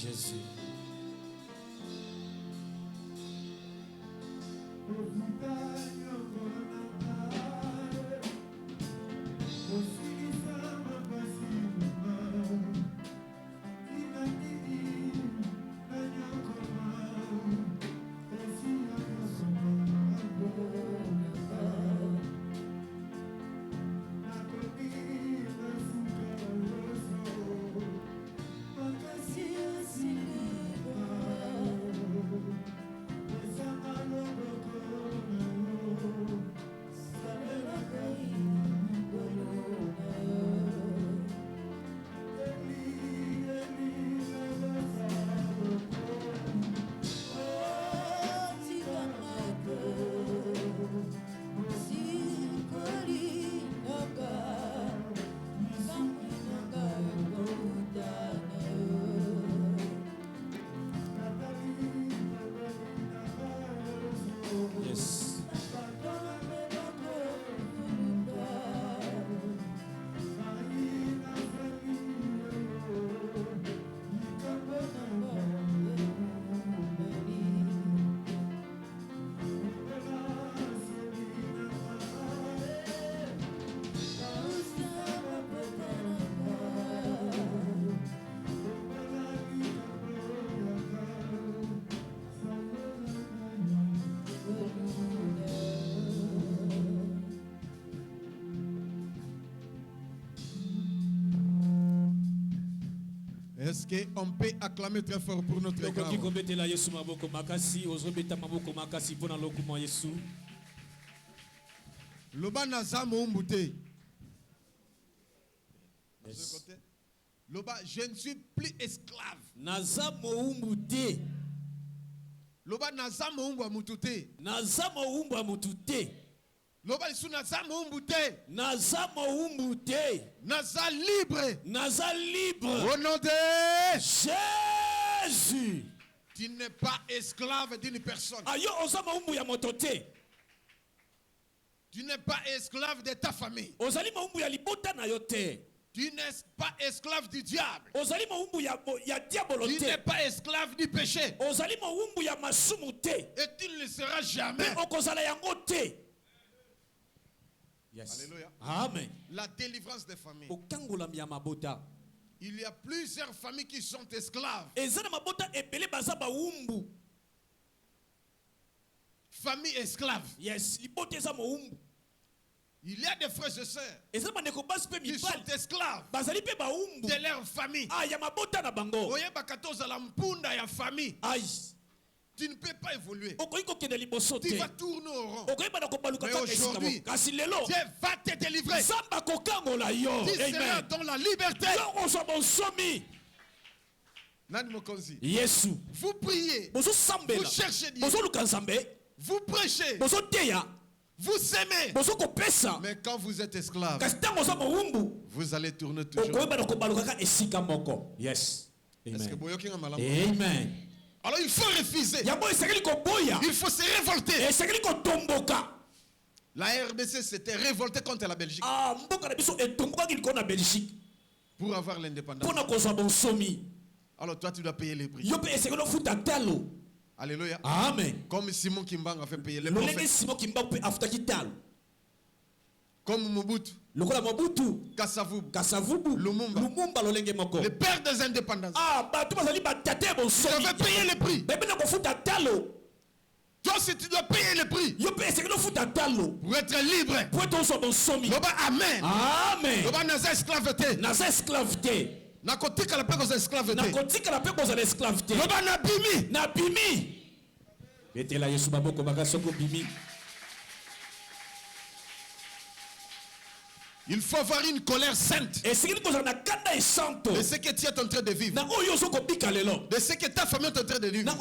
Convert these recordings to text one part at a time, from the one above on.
Jésus. Est-ce qu'on peut acclamer très fort pour notre grand? Loba naza moumbuté. Loba, je ne suis plus esclave. Naza moumbuté. Loba naza moumbu amutute. Naza moumbu amutute. Loba isu naza moumbuté. Naza moumbuté. Naza libre. Naza libre. Au nom de Jésus. Tu n'es pas esclave d'une personne. Ayo oza moumbu ya motote. Tu n'es pas esclave de ta famille. Ozali moumbu ya libota na yote. Tu n'es pas esclave du diable. Ozali moumbu ya diabolote. Tu n'es pas esclave du péché. Ozali moumbu ya masumute. Et tu ne le seras jamais. Okozala yango te. Yes. Alléluia. Amen. La délivrance des familles. Il y a plusieurs familles qui sont esclaves. Famille esclave. Yes. Il y a des frères et sœurs qui sont esclaves de leur famille. Tu ne peux pas évoluer. Tu vas tourner au rond. Mais aujourd'hui, Dieu va te délivrer. Tu seras dans la liberté. Vous priez. Vous cherchez Dieu. Vous prêchez. Vous s'aimez. Mais quand vous êtes esclave, vous allez tourner toujours. Yes. Amen. Amen. Alors il faut refuser. Il faut se révolter. La RDC s'était révoltée contre la Belgique pour avoir l'indépendance. Alors toi tu dois payer les prix. Alléluia. Amen. Comme Simon Kimbang a fait payer les prophètes. Comme Mobutu, Kasavubu, Lumumba, le père des indépendances. Vous avez payé le prix. Toi aussi tu dois payer le prix pour être libre. Amen. Amen. Naza esclaveté. Nakotika la paix aux esclaveté. Nabimi. Betela Yesu baboko bakasoko bimi. Il faut avoir une colère sainte de ce que tu es en train de vivre, de ce que ta famille est en train de vivre, de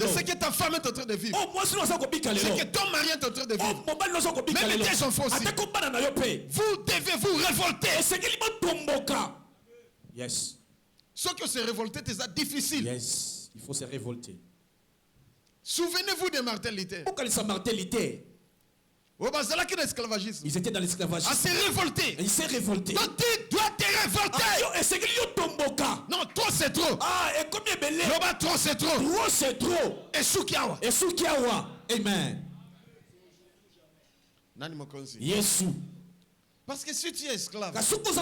ce que ta femme est en train de vivre, de ce que ton mari est en train de vivre. Même tes enfants aussi. Vous devez vous révolter. Yes. Ceux qui se révoltent, c'est difficile. Yes. Il faut se révolter. Souvenez-vous de Martin Luther. Ils étaient dans l'esclavagisme. À se révolter. Il s'est révolté. Donc tu dois te révolter. Non, trop c'est trop. Ah, et combien belé? Trop c'est trop. Trop c'est trop. Et Soukiawa. Et Soukiawa. Amen. Nani mokonzi. Yesu. Parce que si tu es esclave, Tout tout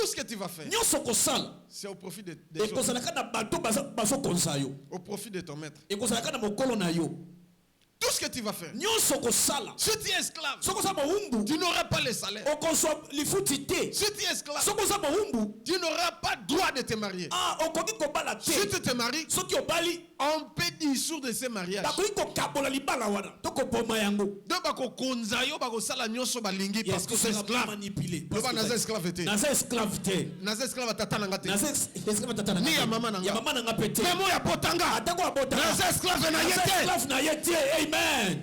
ce que tu vas faire, c'est au profit de au profit de ton maître. Tout ce que tu vas faire, si tu es esclave, tu n'auras pas le salaire. Si tu es esclave, tu n'auras pas droit de te marier. Si tu te maries, on peut dissoudre de ce mariage. Parce que c'est esclave. Amen.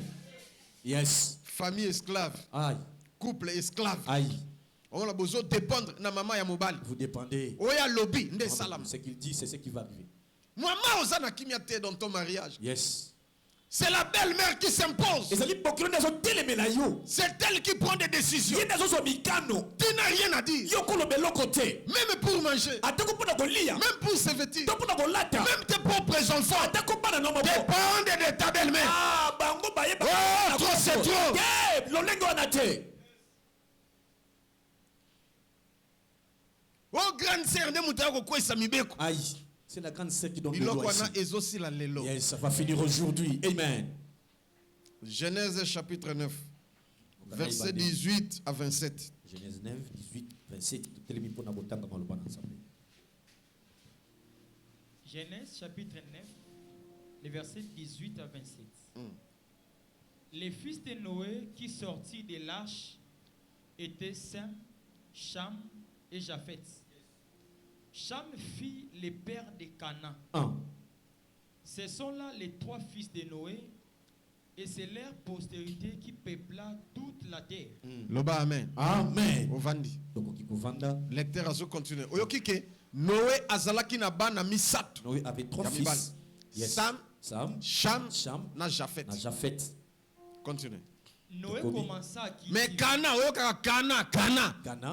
Yes. Famille esclave. Aïe. Couple esclave. Aïe. On a besoin de dépendre de maman ya mobile. Vous dépendez. Oya lobby nde salam. Ce qu'il dit, c'est ce qui va arriver. Maman osana kimia dans ton mariage. Yes. C'est la belle-mère qui s'impose. C'est elle qui prend des décisions. Tu n'as rien à dire. Même pour manger. Même pour se vêtir. Même tes propres enfants dépendent de ta belle-mère. Oh, trop c'est trop. Oh, grande sœur, ne moutako quoi ça mibeko. Aïe. C'est la grande sœur qui donne le droit ici. Yes, ça va finir aujourd'hui. Amen. Genèse chapitre 9, versets 18 à 27. Genèse 9, 18, 27. Genèse chapitre 9, les versets 18 à 27. Les fils de Noé qui sortirent de l'arche étaient Sem, Cham et Japheth. Cham fit les pères de Canaan. Ce sont là les trois fils de Noé, et c'est leur postérité qui peupla toute la terre. Loba amen. Amen. Ovandi. Lecteur a continué. Oyokike Noé azalaki na bana misato. Noé avait trois fils. Yes. Sam, Cham, na Japheth. Continue. Noé commença à quitter. Mais Cana, Cana.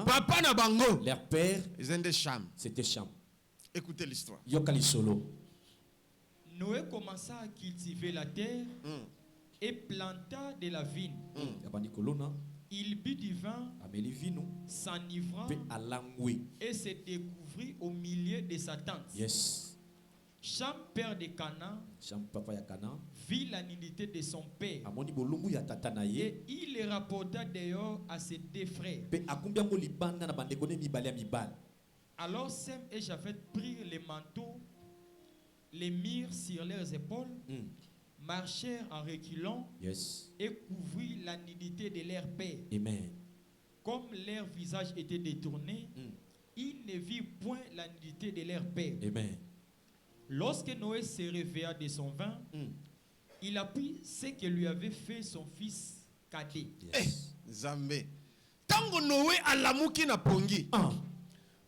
Papa na bango. Leur père, c'était Cham. Écoutez l'histoire. Yokali solo. Noé commença à cultiver la terre et planta de la vigne. Il but du vin, s'enivra et se découvrit au milieu de sa tente. Yes. Cham, père de Canaan, vit la nudité de son père et il le rapporta dehors à ses deux frères. Alors Sem et Japheth prirent les manteaux, les mirent sur leurs épaules, marchèrent en reculant et couvrirent la nudité de leur père. Amen. Comme leur visage était détourné, ils ne virent point la nudité de leur père. Amen. Lorsque Noé se réveilla de son vin, il apprit ce que lui avait fait son fils cadet. Yes. Zambé. Tango Noé alamuki na pongi.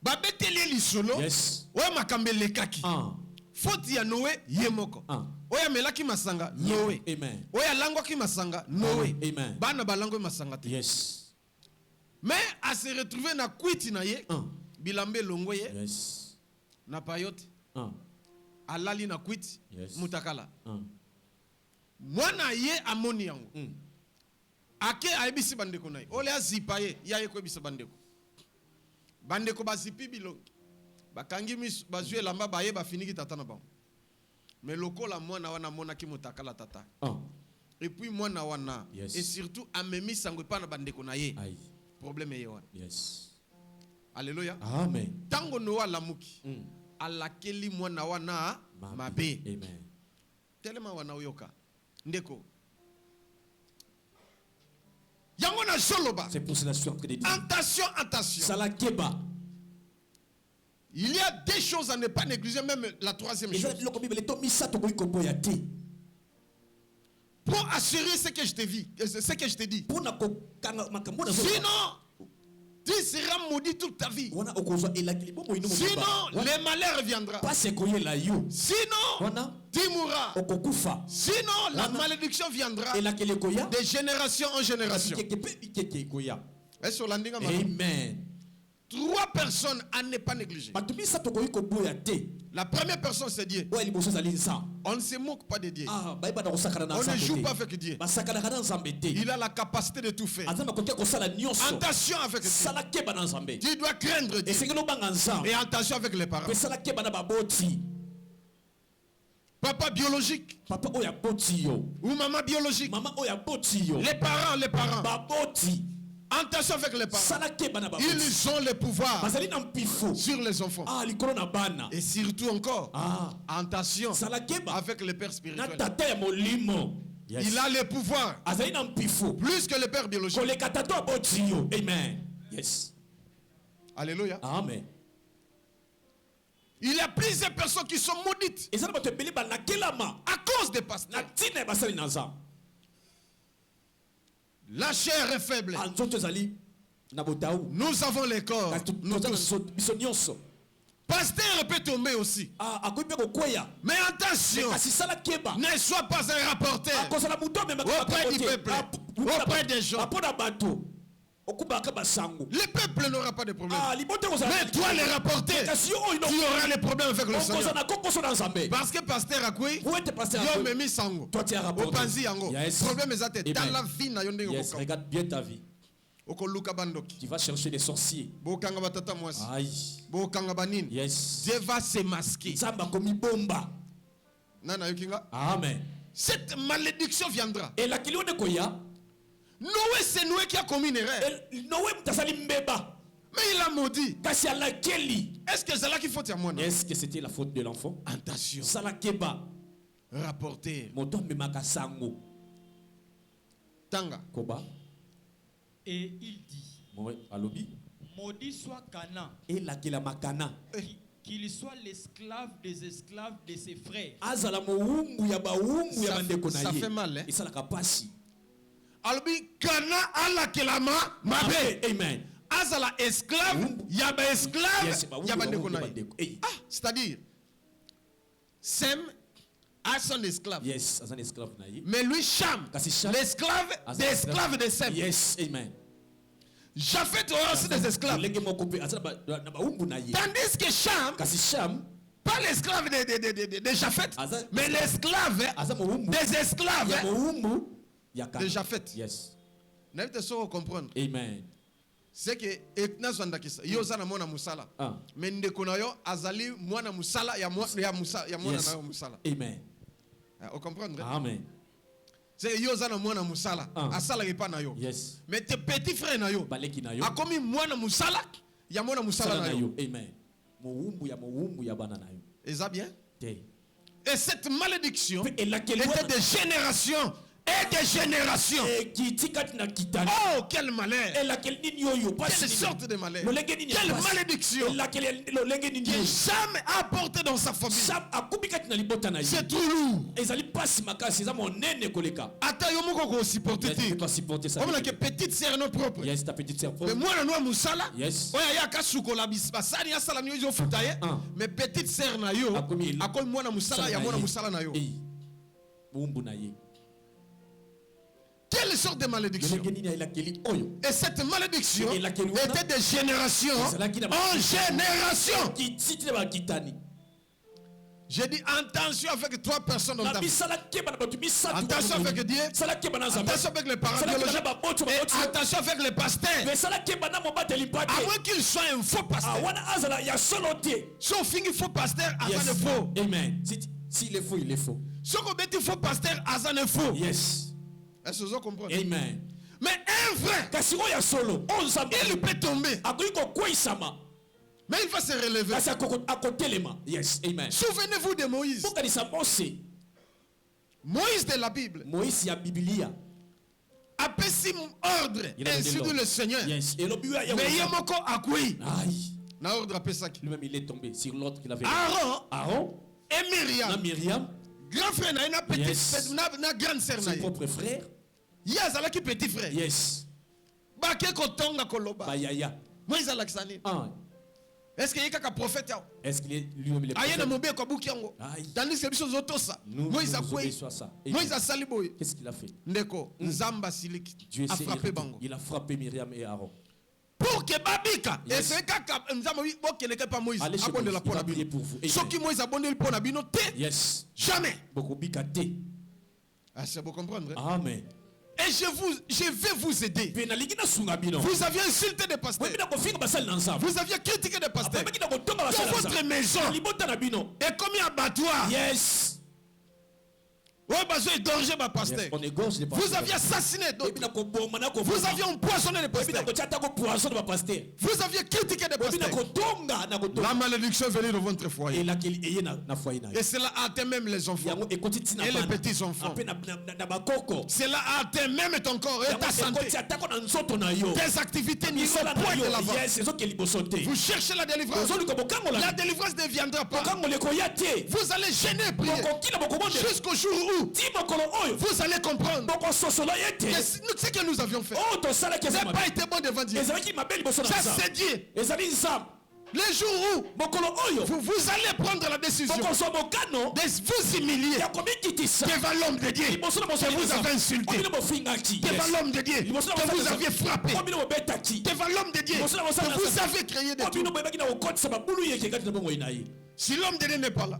Babeteli lisolo. Yes. Oya makambele kaki. Foti ya Noé yemoko. Oya melaki masanga Noé. Amen. Oya langwa ki masanga Noé. Amen. Bana balangwa masanga te. Yes. Mais à se retrouver na kwiti na ye. Bilambe longwe ye. Yes. Na payote. Alali na kwiti. Yes. Mutakala. Mwana ye amoni yango. Ake aibisi bandeko naye. Ole azipa ye. Ya ye kwebisa bandeko. Bandeko bazipi bilongi. Bakangi misu bazue lamba baye bafiniki tata na bango. Mais lokola mwana wana mona ki mutakala tata. Et puis mwana wana. Yes. Et surtout amemi sango pa na bandeko na ye. Aïe. Problème ye wana. Yes. Alléluia. Amen. Tango Noa lamuki. Alakeli mwana wana mabe. Amen. Tellement wana uyoka. Ndeko. Yango na joloba. C'est pour cela que je suis en train de dire. Attention, attention. Salakeba. Il y a des choses à ne pas négliger, même la troisième chose. Pour assurer ce que je te dis, ce que je te dis. Sinon, tu seras maudit toute ta vie. Sinon, les malheurs viendront. Sinon, tu mourras. Sinon, la malédiction viendra de génération en génération. Est-ce sur l'ending? Amen. 3 personnes à ne pas négliger. La première personne, c'est Dieu. On ne se moque pas de Dieu. On ne joue pas avec Dieu. Il a la capacité de tout faire. Attention avec Dieu. Tu dois craindre Dieu. Et attention avec les parents. Papa biologique ou maman biologique. Les parents. Attention avec les parents. Ils ont le pouvoir sur les enfants. Et surtout encore, attention avec le père spirituel. Yes. Il a le pouvoir plus que le père biologique. Amen. Yes. Alléluia. Amen. Il y a plusieurs personnes qui sont maudites à cause des pasteurs. La chair est faible. Nous avons les corps. Pasteur peut tomber aussi. Mais attention, ne sois pas un rapporteur auprès du peuple, auprès des gens. Le peuple n'aura pas de problème. Mais toi, les rapporteurs, tu auras les problèmes avec le Seigneur. Parce que pasteur a quoi? Yo me mis sango. Toi, tu es rapporteur. Problème est dans la vie. Yes, regarde bien ta vie. Tu vas chercher des sorciers. Aïe. Yes. Dieu va se masquer. Amen. Cette malédiction viendra. Et la kilone koya. Noé, c'est Noé qui a commis une erreur. Mais il a maudit. Est-ce que c'est là qu'il faut dire moi? Est-ce que c'était la faute de l'enfant? Attention. Rapporter. Tanga. Koba. Et il dit, maudit soit Canaan, et la Makana, qu'il soit l'esclave des esclaves de ses frères. Ça fait mal, hein? Et ça la capacité. Albi Kana ala kelama mabe. Amen. Azala esclave, yaba esclave, yaba ndekonaï. C'est-à-dire, Sem a son esclave. Yes, as un esclave naïe. Mais lui Cham, l'esclave des esclaves de Sem. Yes, amen. Japhet aura aussi des esclaves. Tandis que Cham, pas l'esclave de Japhet, mais l'esclave des esclaves de Japhet. Yes. N'avez-vous pas comprendre? Amen. C'est que etna zandakisa yo zana mwana musala. Mais ndeko na yo azali mwana musala ya mwana na yo musala. Amen. Vous comprenez? Amen. C'est yo zana mwana musala asala ki pa na yo. Yes. Mais tes petits frères na yo baleki na yo akomi mwana musala ya mwana musala na yo. Amen. Moumbu ya bana na yo. Et ça bien? Et cette malédiction était de génération et de génération. Oh, quel malheur! Quelle sorte de malheur! Quelle malédiction! Que jamais apporté dans sa famille. C'est trop lourd. Attends, yo moko ko supporter. Comme la petite sœur non propre. Yes, ta petite sœur propre. Mais moi na musala. Yes. Oya ya ka sukola bisbasani ya sala ni yo futaye. Mais petite sœur na yo akol moi na musala ya moi na musala na yo. Quelle sorte de malédiction? Et cette malédiction était de génération en génération. J'ai dit attention avec 3 personnes dans ta vie. Attention avec Dieu. Attention avec les parents biologiques. Et attention avec les pasteurs. Avant qu'il soit un faux pasteur. Sauf qu'il faut pasteur, Azan est faux. Amen. S'il est faux, il est faux. Sauf qu'il faut pasteur, Azan est faux. Yes. Est-ce que vous comprenez? Amen. Mais un vrai, il peut tomber. Mais il va se relever. Yes, amen. Souvenez-vous de Moïse. Moïse de la Bible. Moïse ya Biblia. A péci ordre. Ainsi dit le Seigneur. Yes. Mais Yamoko a coué. Na ordre a péci. Lui-même il est tombé sur l'autre qu'il avait. Aaron. Et Myriam. Grand frère na petite na grande sœur na. Son propre frère. Yazala qui petit frère. Yes. Ba ke ko tonga koloba. Bayaya. Moïse alaksani. Est-ce qu'il y a un prophète? Est-ce qu'il est lui-même le prophète? Tandis que Moïse a quoi? Moïse a saliboy. Qu'est-ce qu'il a fait? Ndeko, Nzamba Silik a frappé Bango. Il a frappé Myriam et Aaron. Pour que Babika, et c'est que Nzamba n'est pas Moïse. Abonne la pour vous. Ce qui Moïse abonne pour la binote. Yes. Jamais. Beaucoup bikaté. Ah, c'est pour comprendre. Amen. Et je vais vous aider. Vous aviez insulté des pasteurs. Vous aviez critiqué des pasteurs. Dans votre maison. Et comme il y a abattoir. Yes. Vous aviez assassiné d'autres. Vous aviez empoisonné les pasteurs. Vous aviez critiqué des pasteurs. La malédiction est venue dans votre foyer. Et cela a atteint même les enfants. Et les petits enfants. Cela a atteint même ton corps et ta santé. Tes activités n'y sont point de l'avant. Vous cherchez la délivrance. La délivrance ne viendra pas. Vous allez gêner prier jusqu'au jour où vous allez comprendre que ce que nous avions fait n'a pas été bon devant Dieu. Ça c'est Dieu. Le jour où vous allez prendre la décision de vous humilier devant l'homme de Dieu que vous avez insulté, devant l'homme de Dieu que vous aviez frappé, devant l'homme de Dieu que vous avez créé de tout. Si l'homme de Dieu n'est pas là,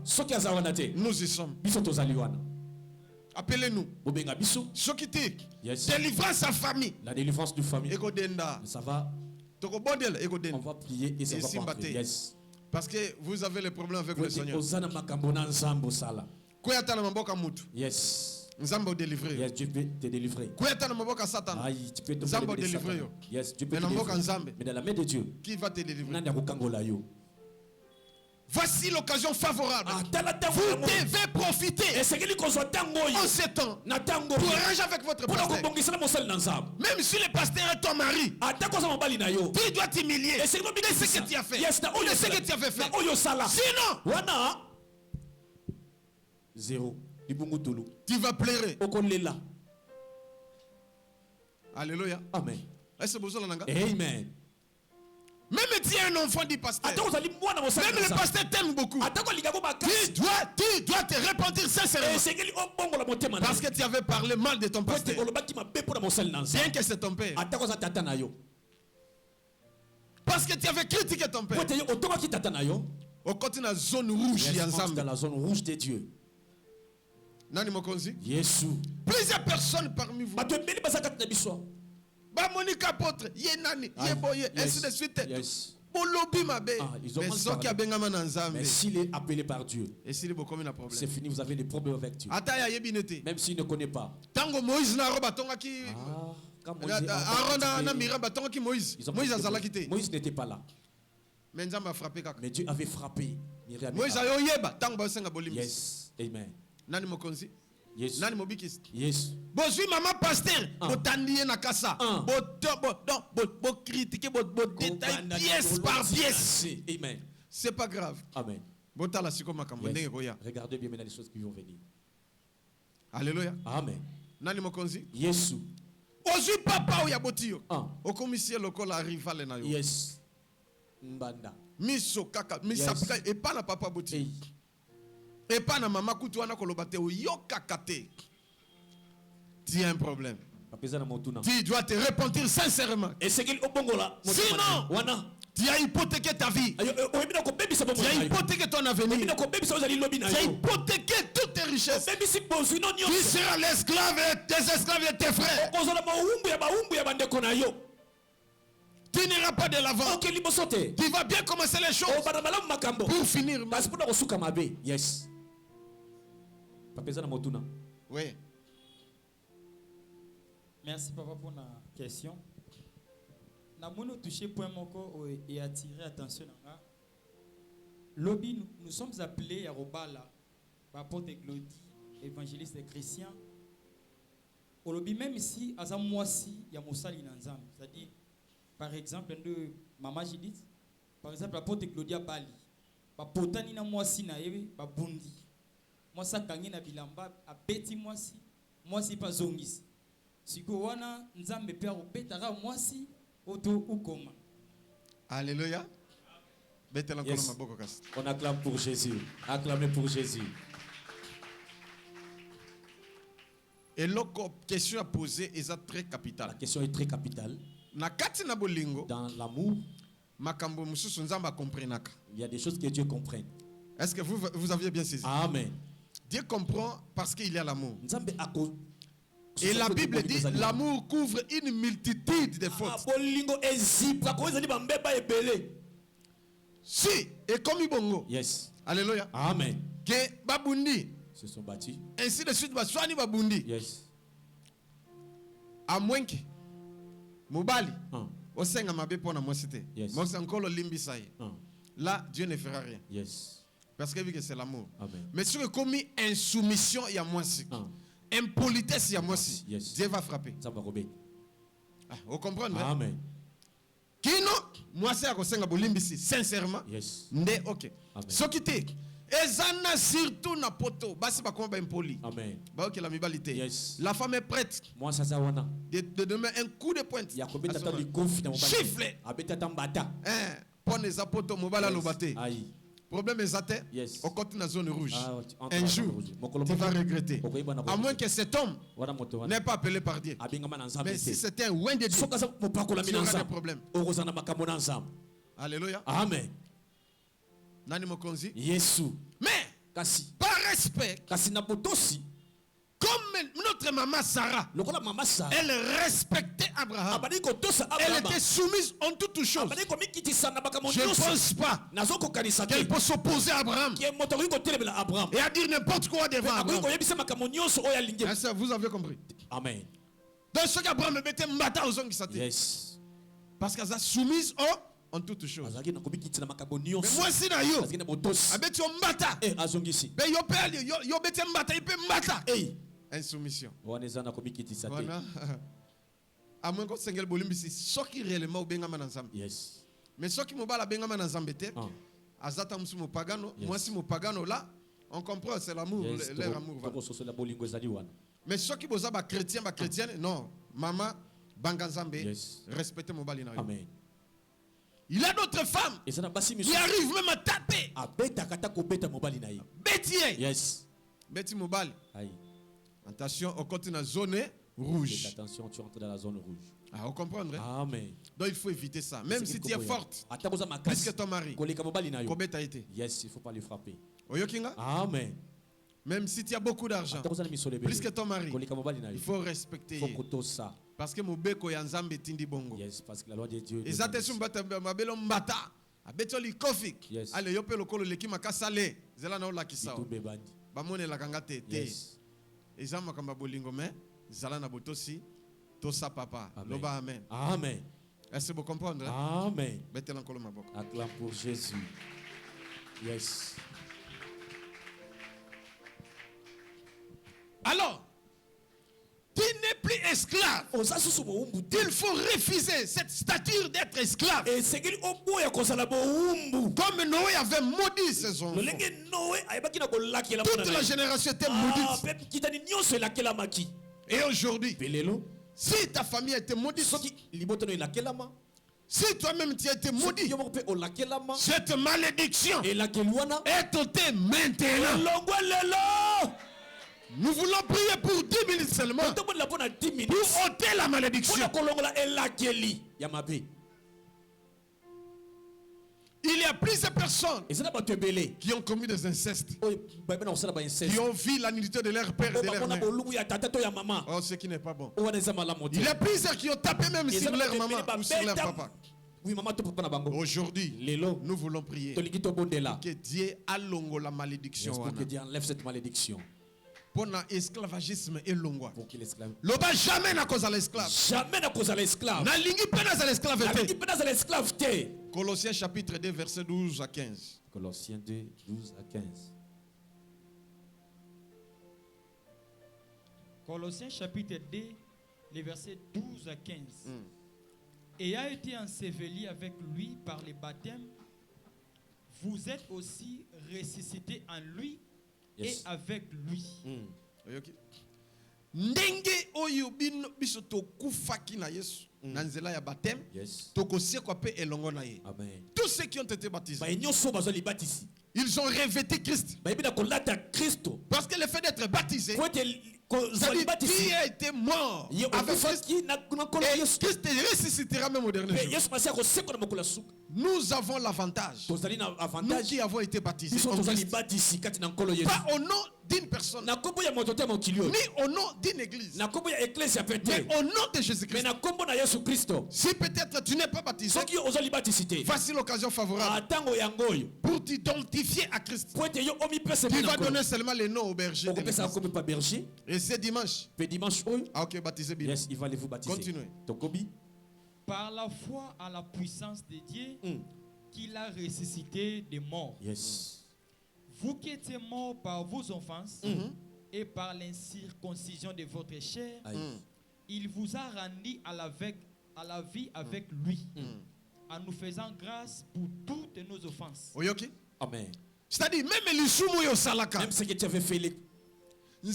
nous y sommes. Appelez-nous. Délivrance à famille. La délivrance de famille. Ça va. On va prier et ça va partir. Yes. Parce que vous avez les problèmes avec le Seigneur. Yes. Nzambo délivrer. Yes, Dieu peut te délivrer. Aïe, tu peux te délivrer. Yes, tu peux te délivrer. Mais dans la main de Dieu, qui va te délivrer? Voici l'occasion favorable. Vous devez profiter en ce temps pour arranger avec votre pasteur. Même si le pasteur est ton mari, tu dois t'humilier de ce que tu as fait. De ce que tu avais fait. Sinon, zéro. Tu vas pleurer. Alléluia. Amen. Amen. Même si un enfant du pasteur, même le pasteur t'aime beaucoup, tu dois te repentir sincèrement. Parce que tu avais parlé mal de ton pasteur. Bien que c'est ton père. Parce que tu avais critiqué ton père. Au côté de la zone rouge, dans la zone rouge de Dieu. Plusieurs personnes parmi vous. Monica apôtre, Yenani, Yeboye, ainsi de suite. Mais s'il est appelé par Dieu, c'est fini, vous avez des problèmes avec Dieu. Même s'il ne connaît pas. Moïse n'était pas là. Mais Dieu avait frappé. Yes. Amen. Yes. Yes. Bozui maman pasteur, botandi na kasa. Bo critiquer bo détail pièce par pièce. Amen. C'est pas grave. Amen. Botala siko makambo ndenge koya. Regardez bien maintenant les choses qui vont venir. Alléluia. Amen. Nani mokonzi? Yesu. Ozui papa oya botio. Okomisi lokola rival na yo. Yes. Mbanda. Miso kaka, misapika et pas na papa botio. Et pas na maman kutu wana kolobate o yokakate. Tu as un problème. Tu dois te repentir sincèrement. Sinon, tu as hypothéqué ta vie. Tu as hypothéqué ton avenir. Tu as hypothéqué toutes tes richesses. Tu seras l'esclave des esclaves de tes frères. Tu n'iras pas de l'avant. Tu vas bien commencer les choses pour finir. Yes. Oui. Merci papa pour la question. Nous touché point moko et attirer attention. Lobby, nous sommes appelés à Robala, apôtre Glody, évangéliste et chrétien. Au lobby, même si à moisi il y a Moussali Nanzam, c'est-à-dire par exemple de Maman Judith, par exemple apôtre Glody à Bali, potani na moisi na yebe ba bundi. Moi ça kangi na bilamba a beti moisi pas zongisi. Siko wana nzambe pe akobetaka mwasi oto ukoma. Alléluia. Yes. On acclame pour Jésus. Acclamez pour Jésus. Et l'autre question à poser est très capitale. La question est très capitale. Dans l'amour, il y a des choses que Dieu comprend. Est-ce que vous aviez bien saisi? Amen. Dieu comprend parce qu'il y a l'amour. Et la Bible dit l'amour couvre une multitude de fautes. Si, et comme Ibongo. Yes. Alléluia. Amen. Que Babundi se sont battus. Ainsi de suite, Baswani Babundi. Yes. À moins que Mobali, au sein de ma bépona moi c'était. Moi c'est encore le limbisaï. Là, Dieu ne fera rien. Yes. Parce que c'est l'amour. Amen. Mais si vous commis insoumission, il y a moins si. Impolitesse, il y a moins si. Yes. Dieu va frapper. Ça va rober. Vous comprenez? Amen. Kino, moi c'est à cause de Bolimbisi, sincèrement. Yes. Nde ok. Amen. Qui ezana surtout na poto basi ba komba impoli. Amen. Ba ok la mibalité. Yes. La femme est prête. Moi ça wana. De donner un coup de pointe. Ya kobeta ta likofi na mobali. Chiffle. Abeta tambata. Pone za poto mobala lobate. Aïe. Problème est yes. Au côté de la zone rouge. Un jour, tu vas regretter. À moins que cet homme n'est pas appelé par Dieu. Mais si c'était un ouin de Dieu, tu auras des problèmes. Alléluia. Amen. Nani mokonzi? Yesu. Mais, par respect, comme notre maman Sarah, elle respectait Abraham. Elle était soumise en toutes choses. Je ne pense pas qu'elle peut s'opposer à Abraham et à dire n'importe quoi devant Abraham. Vous avez compris? Amen. Dans ce qu'Abraham mettait matin aux hommes qui s'attirent. Yes. Parce qu'elle a soumise en toutes choses. Mais moi si na yo, abeti on mbata. Ben yo père yo beti mbata, il peut mbata. Insoumission. Voilà. À moins que Seigneur Bolimbisi, ce qui réellement benga manazambe. Yes. Mais ce qui m'obala benga manazambe te, azata musumo pagano, moi si mo pagano là, on comprend c'est l'amour, leur amour va. Mais ce qui boza ba chrétien, non, maman banganzambe, respectez mon bali na yo. Amen. Il y a d'autres femmes qui arrivent même à taper. Bétier. Yes. Béti mobali. Attention, on continue dans la zone rouge. Attention, tu entres dans la zone rouge. Vous comprenez? Amen. Donc il faut éviter ça. Même si tu es forte. Plus que ton mari. Combien tu as été? Yes, il ne faut pas le frapper. Amen. Même si tu as beaucoup d'argent. Plus que ton mari. Il faut respecter. Il faut ça. Parce que mon beko yanzambe tindi bongo. Yes, parce que la loi de Dieu. Et ça te sumbata mabelo mbata. Abetoli kofi. Yes. Allez yope lokolo leki makasale. Zela na ola kisao. Bamone la kangate te. Yes. Et ça makamba bolingo me. Zala na botosi. Tosa papa. Loba amen. Amen. Est-ce que vous comprenez? Amen. Bete lankolo maboko. Acclame pour Jésus. Yes. Alors, tu n'es plus esclave. Il faut refuser cette stature d'être esclave. Comme Noé avait maudit ses enfants. Toute la génération était maudite. Et aujourd'hui, si ta famille a été maudite, si toi-même tu as été maudit, cette malédiction est ôtée maintenant. Nous voulons prier pour 10 minutes seulement pour ôter la malédiction. Il y a plusieurs personnes qui ont commis des incestes, qui ont vu la nudité de leur père et de leur mère. Oh, ce qui n'est pas bon. Il y a plusieurs qui ont tapé même sur leur maman ou sur leur papa. Aujourd'hui, nous voulons prier que Dieu allonge la malédiction. Pour que Dieu enlève cette malédiction. Pour l'esclavagisme et l'ongwa. Loba jamais n'a cause à l'esclave. Jamais n'a cause à l'esclave. Na lingi penas à l'esclave. Na lingi penas à l'esclave. Colossiens chapitre 2 verset 12 à 15. Colossiens 2 12 à 15. Colossiens chapitre 2 les versets 12 à 15. Et a été enseveli avec lui par le baptême. Vous êtes aussi ressuscités en lui. Yes. Et avec lui. Ndenge oyo biso to kufaki na Yesu. Nanzela ya baptême. Yes. Tokosia kwa pe elongo na ye. Amen. Tous ceux qui ont été baptisés. Ils Ils ont revêtu Christ. Parce que le fait d'être baptisé, qui a été mort avec Christ, et Christ ressuscitera même au dernier jour. Nous avons l'avantage, nous qui avons été baptisés, pas au nom d'une personne, ni au nom d'une église, mais au nom de Jésus-Christ. Si peut-être tu n'es pas baptisé, voici l'occasion favorable pour t'identifier à Christ. Tu vas donner seulement les noms au berger. Et c'est dimanche. Ah, ok, baptisé bien. Yes, il va vous baptiser. Continuez. Par la foi à la puissance de Dieu qu'il a ressuscité des morts. Yes. Vous qui étiez morts par vos offenses et par l'incirconcision de votre chair, il vous a rendu à la vie avec lui, en nous faisant grâce pour toutes nos offenses. Okay? Amen. C'est-à-dire, même ce que tu avais fait, tu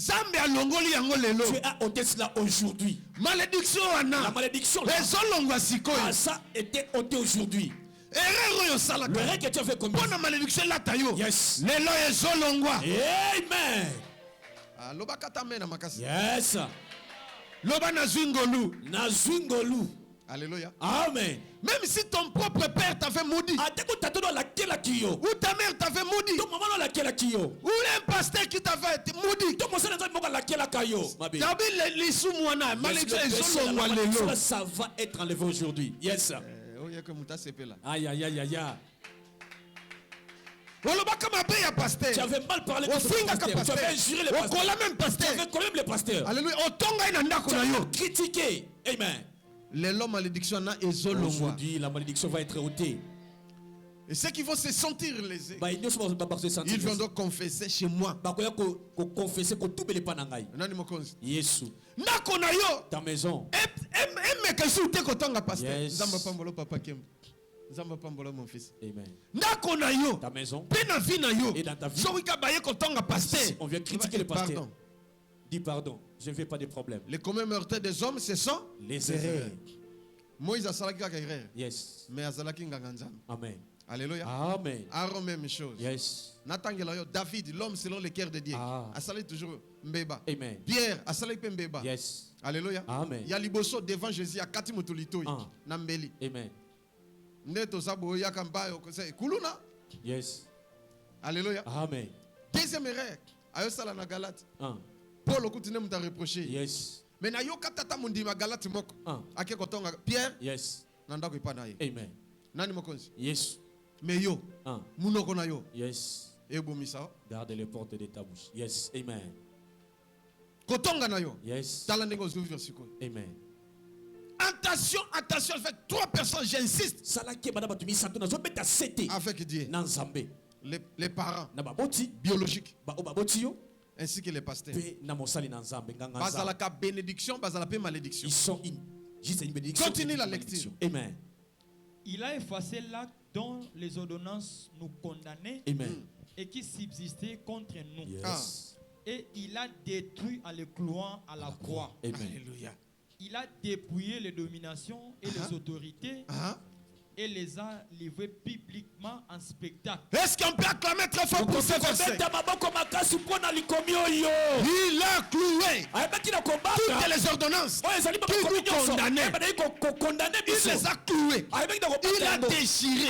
as ôté cela aujourd'hui. Malédiction, la malédiction là, ça était ôté aujourd'hui. Le règne que tu as fait comme yes. Amen. Yes. Alléluia. Amen. Même si ton propre père t'avait maudit, ou ta mère t'avait maudit, ou un pasteur qui t'avait maudit, ça va être enlevé aujourd'hui. Yes. Aïe, aïe, aïe, aïe. Tu avais mal parlé de pasteur. Tu avais injuré le pasteur. Tu avais collé le pasteur. Alléluia. Tu avais critiqué. Amen. Aujourd'hui, la malédiction va être ôtée. Et ceux qui vont se sentir lésés, ils vont donc confesser chez moi. Ta maison. Yes. Mon fils. Amen. Ta maison. Et dans ta vie. Si on vient critiquer le pasteur. Pardon. Dis pardon. Je ne veux pas de problème. Les communs meurtriers des hommes, ce sont les erreurs. Moïse a salaki erreur. Yes. Mais a salaki nganganzam. Amen. Alléluia. Amen. Aaron, même chose. Yes. David, l'homme selon le cœur de Dieu. A salaki toujours mbeba. Amen. Pierre a salaki mbeba. Yes. Alléluia. Amen. Il y a liboso devant Jésus à kati mutulitoi. Nambeli. Amen. Neto sabo yakambayo kose kuluna. Yes. Alléluia. Amen. Deuxième erreur. Ayo sala na Galate. Paul okutine muta reproché. Yes. Mais na yo katata mundima Galate moko. Ake kotonga Pierre. Yes. Nanda ko ipana ye. Amen. Nani mokonzi? Yes. Mais yo. Munoko na yo. Yes. Ebomisa. Garde les portes de ta bouche. Yes. Amen. Kotonga na yo. Yes. Tala ndenge ozuvi versiko. Amen. Attention, attention, avec 3 personnes, j'insiste. Avec Dieu. Les parents biologiques. Ainsi que les pasteurs. Bazalaka bénédiction, bazalaka malédiction. Ils sont juste une bénédiction. Continue la lecture. Amen. Il a effacé l'acte dont les ordonnances nous condamnaient. Amen. Et qui subsistait contre nous. Yes. Et il a détruit en le clouant à la croix. Amen. Alléluia. Il a dépouillé les dominations et les autorités et les a livrés publiquement en spectacle. Est-ce qu'on peut acclamer très fort pour ce verset? Il a cloué toutes les ordonnances qui nous condamnaient. Il les a clouées. Il a déchiré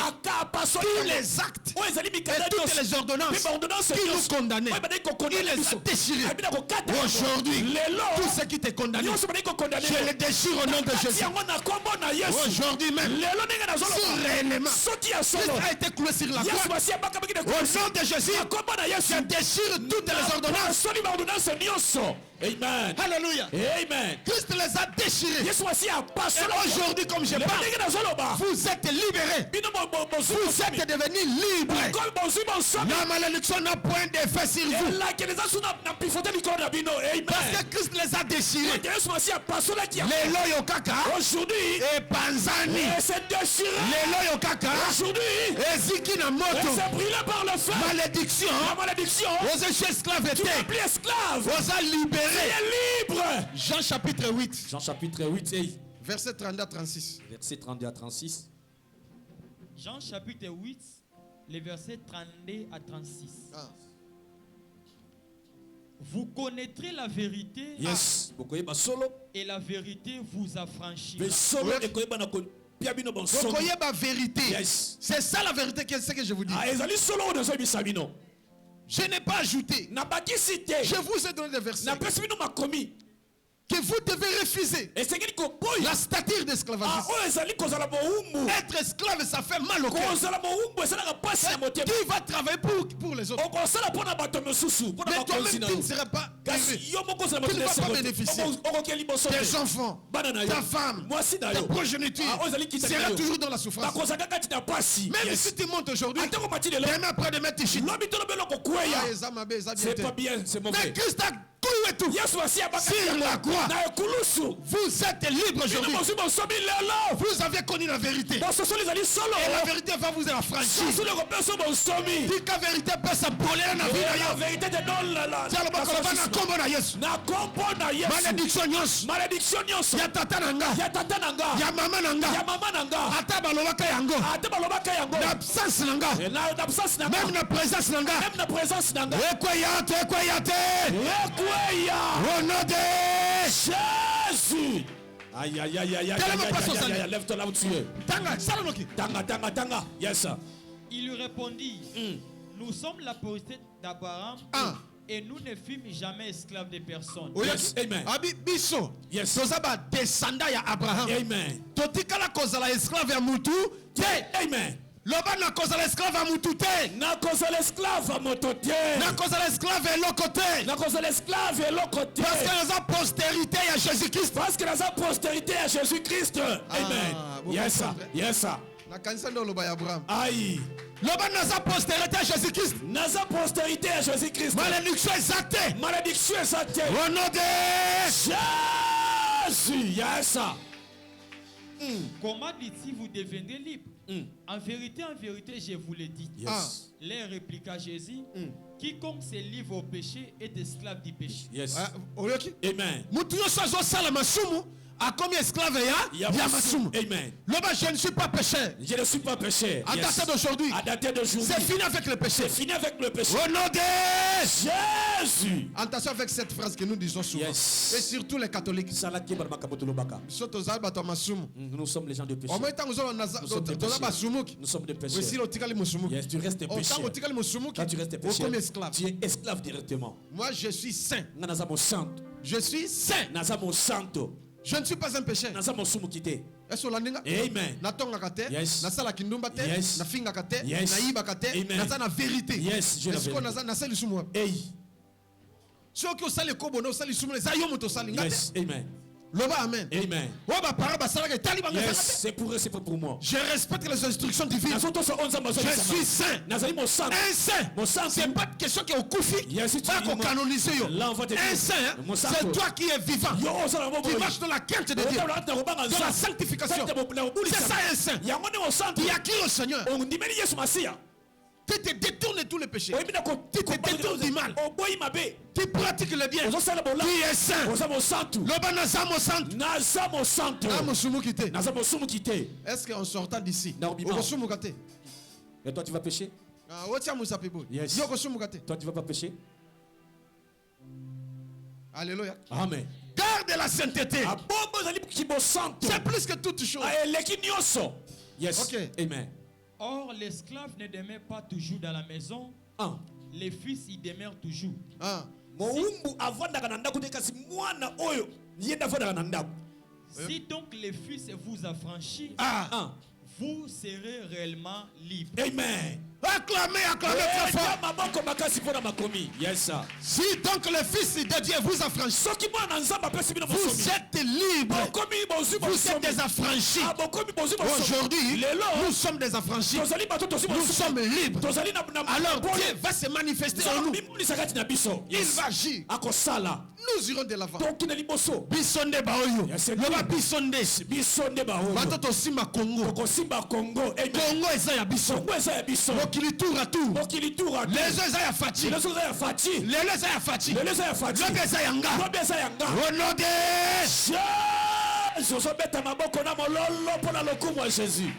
tous les actes et toutes les ordonnances qui nous condamnaient. Il les a déchirés. Aujourd'hui, tout ce qui t'est condamné, je les déchire au nom de Jésus. Aujourd'hui même, réellement, Christ a été cloué sur la croix. Au nom de Jésus, je déchire toutes les ordonnances. Amen. Alléluia. Amen. Christ les a déchirés. Et aujourd'hui, comme je parle, vous êtes libérés. Vous êtes devenus libres. La malédiction n'a point d'effet sur vous. Parce que Christ les a déchirés. Les loyaux caca. Aujourd'hui. Et panzani. Les loyaux caca. Aujourd'hui. Et zikina moto. C'est brûlé par le feu. Malédiction. La malédiction. Vous êtes esclaves. Tu n'es plus esclave. Vous êtes libérés. Tu es libre. Jean chapitre 8. Jean chapitre 8. Verset 32 à 36. Verset 32 à 36. Jean chapitre 8, les versets 32 à 36. Vous connaîtrez la vérité. Yes. Et la vérité vous affranchira. Yes. C'est ça la vérité, c'est ce que je vous dis. Je n'ai pas ajouté. Je vous ai donné des versets que vous devez refuser. La statue d'esclavagisme. Être esclave, ça fait mal au cœur. Qui va travailler pour les autres? Mais toi-même, tu ne seras pas heureux. Tu ne vas pas bénéficier. Tes enfants, ta femme, ta progéniture sera toujours dans la souffrance. Même si tu montes aujourd'hui, demain après-demain, tu chites. C'est pas bien, c'est mauvais. Mais Christ a couru et tout. Sur la croix. Vous êtes libre aujourd'hui. Vous avez connu la vérité. Et la vérité va vous affranchir. Dis que la vérité peut s'abroler dans la vie. Malédiction nyonso. Ya tata nanga. Ya mama nanga. Ata balobaka yango. L'absence nanga. Même la présence nanga. Au nom de Jésus. Aïe. Lève-toi là où tu es. Tanga. Yes. Il lui répondit, nous sommes la postérité d'Abraham et nous ne fûmes jamais esclaves de personne. Yes. Amen. Biso. Yes. Tozaba descendant ya Abraham. Amen. Totikala kozala esclave ya mutu. Amen. Loba na kozala esclave à mutute. Na kozala esclave à motote. Na kozala esclave à l'okote. Na kozala esclave à l'okote. Parce que nous avons postérité à Jésus-Christ. Parce que nous avons postérité à Jésus-Christ. Amen. Yes. Na kanisa ndo loba ya Abraham. Aïe. Loba naza postérité à Jésus-Christ. Naza postérité à Jésus-Christ. Malédiction exactée. Au nom de Jésus. Yes. Comment dit-il vous deviendrez libre? En vérité, je vous le dis. Yes. Leur répliqua Jésus, quiconque se livre au péché est esclave du péché. Yes. Amen. À combien esclave il y a Masumu. Amen. Je ne suis pas pécheur. Je ne suis pas pécheur. À dater d'aujourd'hui. C'est fini avec le péché. Au nom de Jésus. Attention avec cette phrase que nous disons souvent. Yes. Et surtout les catholiques. Nous sommes les gens de péché. Nous sommes des pécheurs. Yes, tu restes pécheur. Quand tu restes pécheur, tu es esclave directement. Moi je suis saint. Je suis saint. Je ne suis pas un pécheur. Amen. Yes. Yes. Vérité. Yes, je Yes. Amen. Amen. Amen. Yes, c'est pour eux, c'est pas pour moi. Je respecte les instructions divines. Je suis saint. Un saint. C'est pas une question qui est au koufi. Pas qu'on canonise. Un saint, c'est toi qui es vivant. Qui marche dans la quête de Dieu. Dans la sanctification. C'est ça un saint. Il y a qui le Seigneur. Tu te détournes de tous les péchés. Tu te détournes du mal. Tu pratiques le bien. Tu es saint. Est-ce qu'en sortant d'ici, et toi tu vas pécher? Yes. Toi tu vas pas pécher? Alléluia. Amen. Garde la sainteté. C'est plus que toute chose. Yes. Okay. Amen. Or, l'esclave ne demeure pas toujours dans la maison. Les fils y demeurent toujours. Si donc les fils vous affranchissent, vous serez réellement libre. Amen. Acclamez très fort. Yes, si donc le Fils de Dieu vous affranchit, vous êtes libre. Vous êtes des affranchis. Aujourd'hui, nous sommes des affranchis. Nous sommes libres. Alors Dieu va se manifester en nous. Il va agir. Nous irons de l'avant. Bisonde baoyo. Loba bisonde. Batoto simba Congo. Congo eza ya biso. Mokili tour à tour. Les eza ya fati. Les eza ya fati. Loba eza yanga. Au nom de Jésus. Jésus.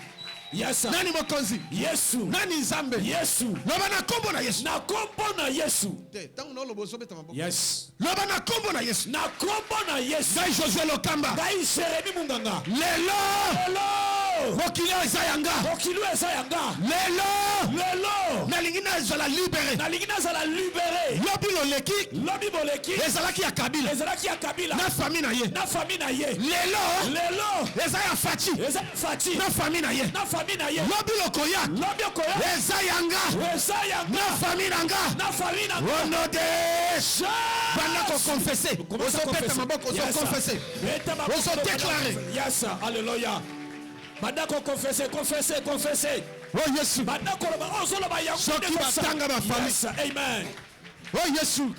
Yes. Nani mokonzi? Yesu. Nani nzambe? Yesu. Loba na kombo na Yesu. Na kombo na Yesu. Tangu na lobo so beta maboko. Yes. Loba na kombo na Yesu. Na kombo na Yesu. Gai Josué Lokamba. Gai Jérémie Munganga. Lelo. Mokili eza yanga. Mokili eza yanga. Lelo. Na lingina ezala libéré. Na lingina ezala libéré. Lobi loleki. Lobi boleki. Ezalaki ya Kabila. Ezalaki ya Kabila. Na famille na ye. Na famille na ye. Lelo. Eza ya Fati. Eza Fati. Na famille na ye. Na famille na ye. Lobi lokoya. Lobi lokoya. Eza yanga. Eza yanga. Na famille nanga. Na famille nanga. Au nom de Jésus. Bana ko confesser. Oso peta maboko, oso confesser. Oso déclarer. Yes, alléluia. Bana ko confesser. Oh Yesu. Bana ko ozoloba yango. Soki batanga ba famille. Yes, amen. Oh Yesu.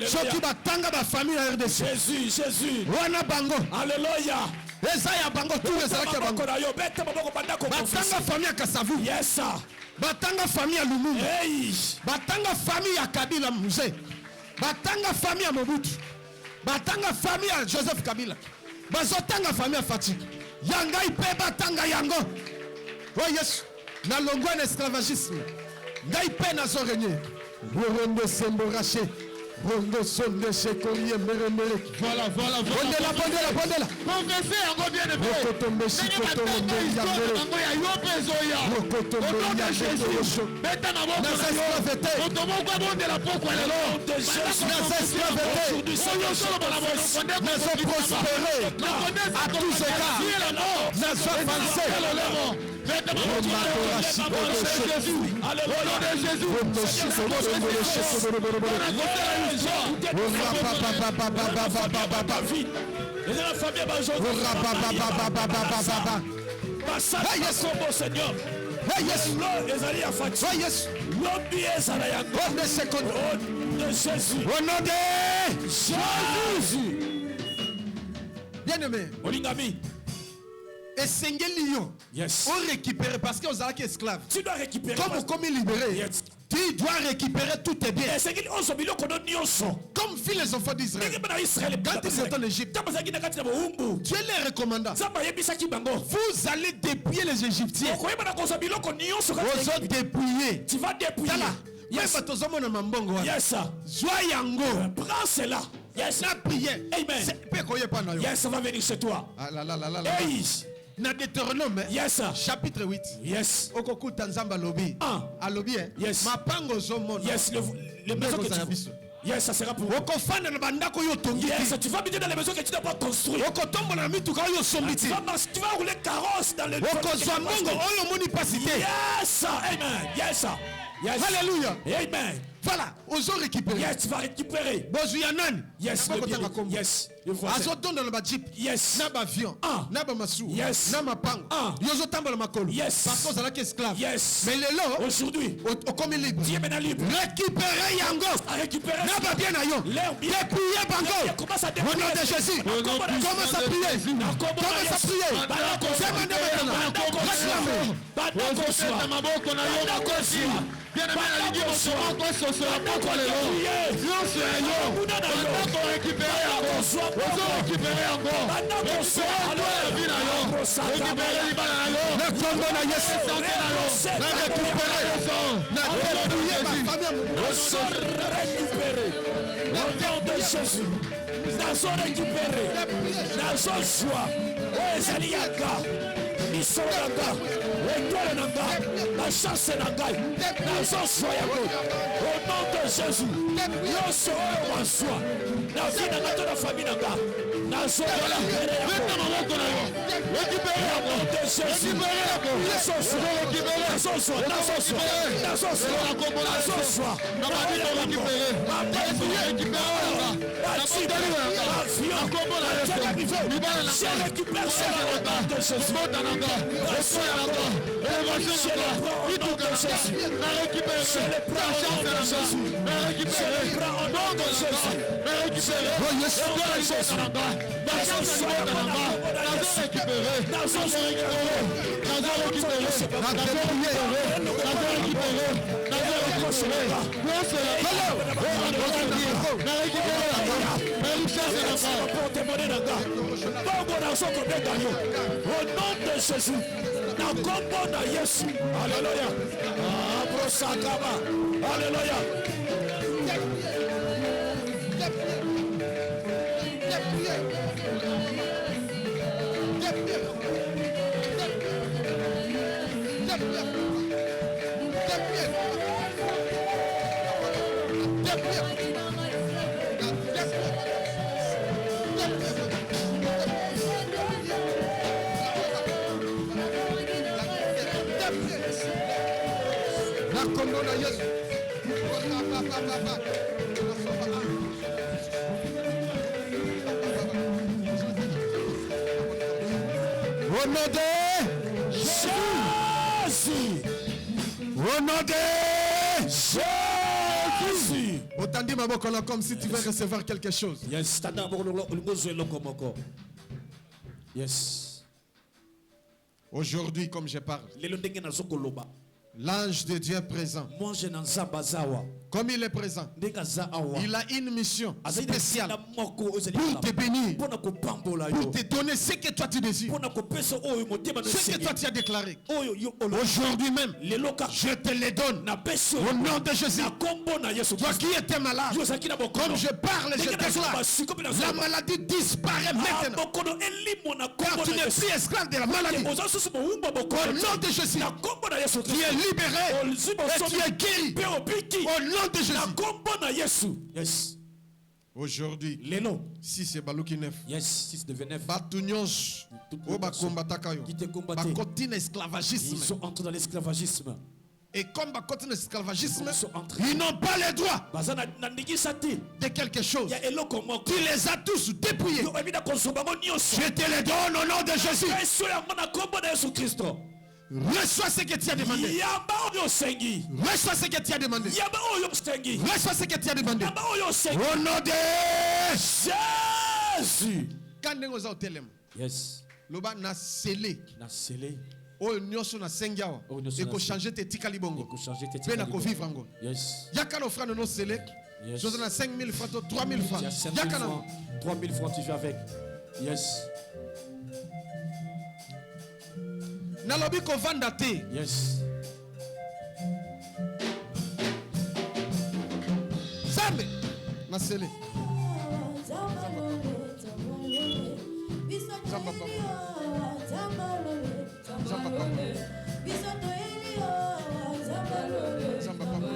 Soki batanga ba famille na RDC. Jésus. Wana bango. Alléluia. Eza ya bango tout ezalaki ya bango. Batanga famille ya Kasavu. Yes sir. Batanga famille ya Lumumba. Hey. Batanga famille ya Kabila Mzee. Batanga famille ya Mobutu. Batanga famille ya Joseph Kabila. Bazotanga famille ya Fati. Yanga ipe batanga yango. Oh Yesu. Na longwa na esclavagisme. Ngai pe na zo régner. Rondo sembo raché. Rondo sonde chekolie meremere. Voilà. Bondela. Confessez encore bien de paix. Rokotombe chikotombe yambere. Rokotombe yambere. Beta na moko na esclavete. Otomoko bondela poko lelo. Na esclavete. Na zo prospérer. À tous égards. Na zo avancer. Bien-aimé, et Sengelion, yes. On récupère parce qu'on a esclave. Tu dois récupérer. Comme libéré, yes. Tu dois récupérer tout tes biens. Comme fit les enfants d'Israël. Quand ils étaient en Égypte, Dieu les recommanda. Vous allez dépouiller les Égyptiens. Vous allez dépouiller. Tu vas dépouiller. Yes. Yes. Prends cela. Yes. Amen. Yes, ça va venir chez toi. Hey. Na Deutéronome, yes, chapitre 8. Yes. Okokuta nzamba lobi. Alobi. Yes. Mapango zomona. Yes, le maison que tu... Yes, ça sera pour vous. Okofana na bandako yo tongi. Yes, tu vas habiter dans les maisons que tu n'as pas construites. Okotombo na mituka yo sombiti. Tu vas rouler carrosse dans les... Okozwangongo oyo moni pasité. Yes, amen. Yes. Yes. Alléluia. Amen. Voilà, os ont récupéré. Yes, tu vas récupérer. Bozuyanan. Yes, yes. Azotondana na ba jeep. Yes. Na ba avion. Na ba masu. Yes. Na mapango. Yozo tambola makolo. Yes. Parce que vous êtes esclave. Yes. Mais lelo aujourd'hui, comme libre. Tu es maintenant libre. Récupérer yango. Récupérer. Na ba bien na yo. Dépouiller bango. Commence à dépouiller. Au nom de Jésus. Commence à prier. Commence à prier. Demandez maintenant. Bien aimé, la Ligue au Soran, toi, ce sera pas quoi les lots. Yo, c'est yo. On va récupérer encore. On va récupérer encore. Récupérer toi la vie, yo. Récupérer les balles, yo. Le combat, na yes. Na récupérer. Na dépouiller ma famille. Récupérer. Au nom de Jésus. Nazo récupérer. Nazo joie. Oh, ezali yaka. Misoro nanga, étoile nanga, la chance nanga, nazo soya go. Au nom de Jésus, yo soya wansoa. Na vie nanga to na famille nanga, nazo récupérer. Récupérer au nom de Jésus. Nazo soya, nazo soya, nazo soya, nazo soya, nazo soya. Na vie nanga récupérer. Ma vie récupérer. Je récupère ça au nom de Jésus. Jésus. Na kombo na Yesu. Alléluia. Prosakaba. Alléluia. Au nom de Jésus. Au nom de Jésus. Otandi maboko là comme si tu veux recevoir quelque chose. Yes. Yes. Aujourd'hui, comme je parle, l'ange de Dieu est présent. Comme il est présent, il a une mission spéciale pour te bénir, pour te donner ce que toi tu désires, ce que toi tu as déclaré. Aujourd'hui même, je te les donne au nom de Jésus. Toi qui étais malade, comme je parle, je déclare, la maladie disparaît maintenant. Car tu n'es plus esclave de la maladie. Au nom de Jésus, tu es libéré et tu es guéri. Au nom de Jésus. Yes. Aujourd'hui, si c'est Balouki 9, yes, 6 de 9. Ils sont entrés dans l'esclavagisme. Et comme l'esclavagisme, ils n'ont pas les droits de quelque chose. Tu les as tous dépouillés. Je te les donne au nom de Jésus. Reçois ce que tu as demandé. Reçois ce que tu as demandé. Reçois ce que tu as demandé. Au nom de Jésus. Quand nous sommes au télém, yes. Loba na scellé. Oh nyoso na sengiawa. Et ko changer tes tikali bongo. Ben na ko vivre ango. Yes. Yakano frère no scellé. Yes. Je donne 5 000 francs, 3 000 francs. 3 000 francs tu fais avec. Yes. Nalobi ko vanda te. Yes. Zambe. Na scellé. Zamba papa. Zamba papa. Zamba papa.